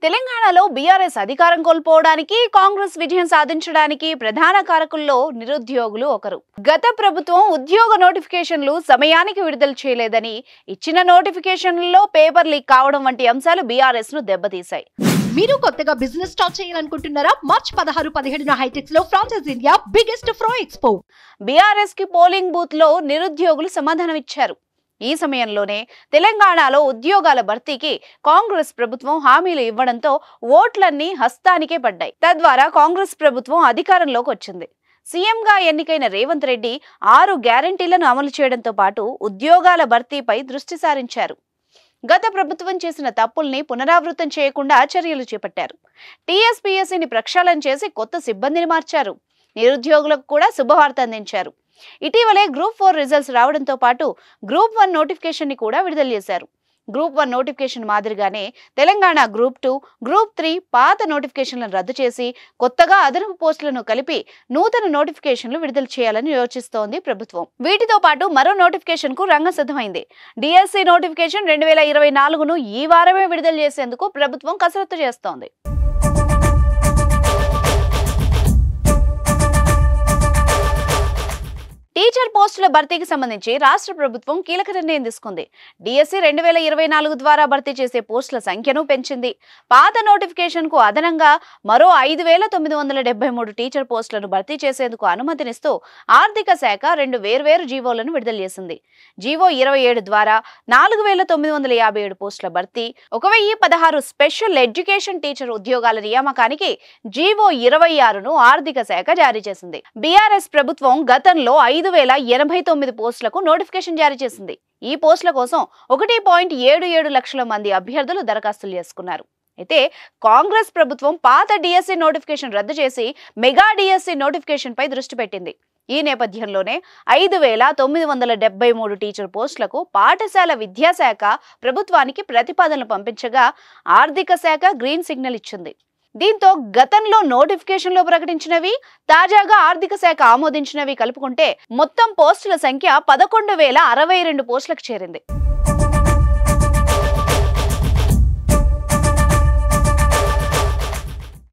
తెలంగాణలో బీఆర్ఎస్ అధికారం కోల్పోవడానికి కాంగ్రెస్ విజయం సాధించడానికి ప్రధాన కారకుల్లో నిరుద్యోగులు ఒకరు. గత ప్రభుత్వం ఉద్యోగ నోటిఫికేషన్లు సమయానికి విడుదల చేయలేదని, ఇచ్చిన నోటిఫికేషన్లలో పేపర్ లీక్ కావడం వంటి అంశాలు బీఆర్ఎస్ ను దెబ్బతీశాయి. మీరు కొత్తగా బిజినెస్ స్టార్ట్ చేయాలనుకుంటున్నారా? మార్చ్ 16-17 హైటెక్స్ లో franchise India biggest ఫ్రో expo. BRS కి పోలింగ్ బూత్ లో నిరుద్యోగులు సమాధానం ఇచ్చారు. ఈ సమయంలోనే తెలంగాణలో ఉద్యోగాల భర్తీకి కాంగ్రెస్ ప్రభుత్వం హామీలు ఇవ్వడంతో ఓట్లన్నీ హస్తానికే పడ్డాయి. తద్వారా కాంగ్రెస్ ప్రభుత్వం అధికారంలోకి వచ్చింది. సీఎంగా ఎన్నికైన రేవంత్ రెడ్డి 6 గ్యారెంటీలను అమలు చేయడంతో పాటు ఉద్యోగాల భర్తీపై దృష్టి సారించారు. గత ప్రభుత్వం చేసిన తప్పుల్ని పునరావృతం చేయకుండా చర్యలు చేపట్టారు. టీఎస్పీఎస్సీని ప్రక్షాళన చేసి కొత్త సిబ్బందిని మార్చారు. నిరుద్యోగులకు కూడా శుభవార్త అందించారు. ఇటీవలే గ్రూప్ 4 రిజల్ట్స్ రావడంతో పాటు గ్రూప్ 1 నోటిఫికేషన్ ని కూడా విడుదల చేశారు. గ్రూప్ 1 నోటిఫికేషన్ మాదిరిగానే తెలంగాణ గ్రూప్ 2, గ్రూప్ 3 పాత నోటిఫికేషన్లను రద్దు చేసి కొత్తగా అదనపు పోస్టులను కలిపి నూతన నోటిఫికేషన్లు విడుదల చేయాలని యోచిస్తోంది ప్రభుత్వం. వీటితో పాటు మరో నోటిఫికేషన్ కు రంగం సిద్ధమైంది. డిఎస్సి నోటిఫికేషన్ 2024ను ఈ వారమే విడుదల చేసేందుకు ప్రభుత్వం కసరత్తు చేస్తోంది. టీచర్ పోస్టుల భర్తీకి సంబంధించి రాష్ట్ర ప్రభుత్వం కీలక నిర్ణయం తీసుకుంది. డిఎస్సి 2024 ద్వారా భర్తీ చేసే పోస్టుల సంఖ్యను పెంచింది. పాత నోటిఫికేషన్ కు అదనంగా మరో 5,973 టీచర్ పోస్టులను భర్తీ చేసేందుకు అనుమతినిస్తూ ఆర్థిక శాఖ 2 వేర్వేరు జీవోలను విడుదల చేసింది. జీవో 27 ద్వారా 4,957 పోస్టుల భర్తీ, 1,016 స్పెషల్ ఎడ్యుకేషన్ టీచర్ ఉద్యోగాల నియామకానికి జీవో 26ను ఆర్థిక శాఖ జారీ చేసింది. బీఆర్ఎస్ ప్రభుత్వం గతంలో 5,089 పోస్టులకు నోటిఫికేషన్ జారీ చేసింది. ఈ పోస్టుల కోసం 1.77 లక్షల మంది అభ్యర్థులు దరఖాస్తులు చేసుకున్నారు. అయితే కాంగ్రెస్ ప్రభుత్వం పాత డిఎస్సి నోటిఫికేషన్ రద్దు చేసి మెగా డిఎస్సి నోటిఫికేషన్ పై దృష్టి పెట్టింది. ఈ నేపథ్యంలోనే 5,973 టీచర్ పోస్టులకు పాఠశాల విద్యాశాఖ ప్రభుత్వానికి ప్రతిపాదనలు పంపించగా ఆర్థిక శాఖ గ్రీన్ సిగ్నల్ ఇచ్చింది. దీంతో గతంలో నోటిఫికేషన్లో ప్రకటించినవి, తాజాగా ఆర్థిక శాఖ ఆమోదించినవి కలుపుకుంటే మొత్తం పోస్టుల సంఖ్య 11,062 పోస్టులకు చేరింది.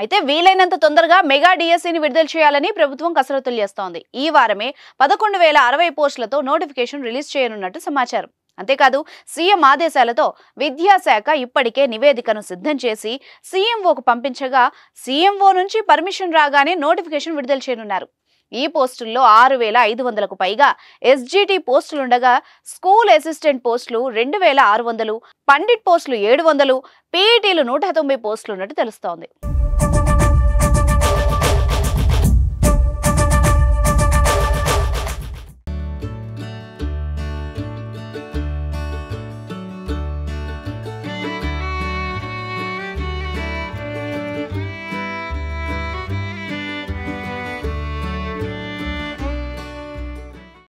అయితే వీలైనంత తొందరగా మెగా డిఎస్సిని విడుదల చేయాలని ప్రభుత్వం కసరత్తులు చేస్తోంది. ఈ వారమే 11,060 పోస్టులతో నోటిఫికేషన్ రిలీజ్ చేయనున్నట్టు సమాచారం. అంతేకాదు సీఎం ఆదేశాలతో విద్యాశాఖ ఇప్పటికే నివేదికను సిద్ధం చేసి సీఎంఓకు పంపించగా సీఎంఓ నుంచి పర్మిషన్ రాగానే నోటిఫికేషన్ విడుదల చేయనున్నారు. ఈ పోస్టుల్లో 6,500కు పైగా ఎస్జిటి పోస్టులుండగా స్కూల్ అసిస్టెంట్ పోస్టులు 2,600, పండిట్ పోస్టులు 700, పీఈటీలు 190 పోస్టులున్నట్టు తెలుస్తోంది.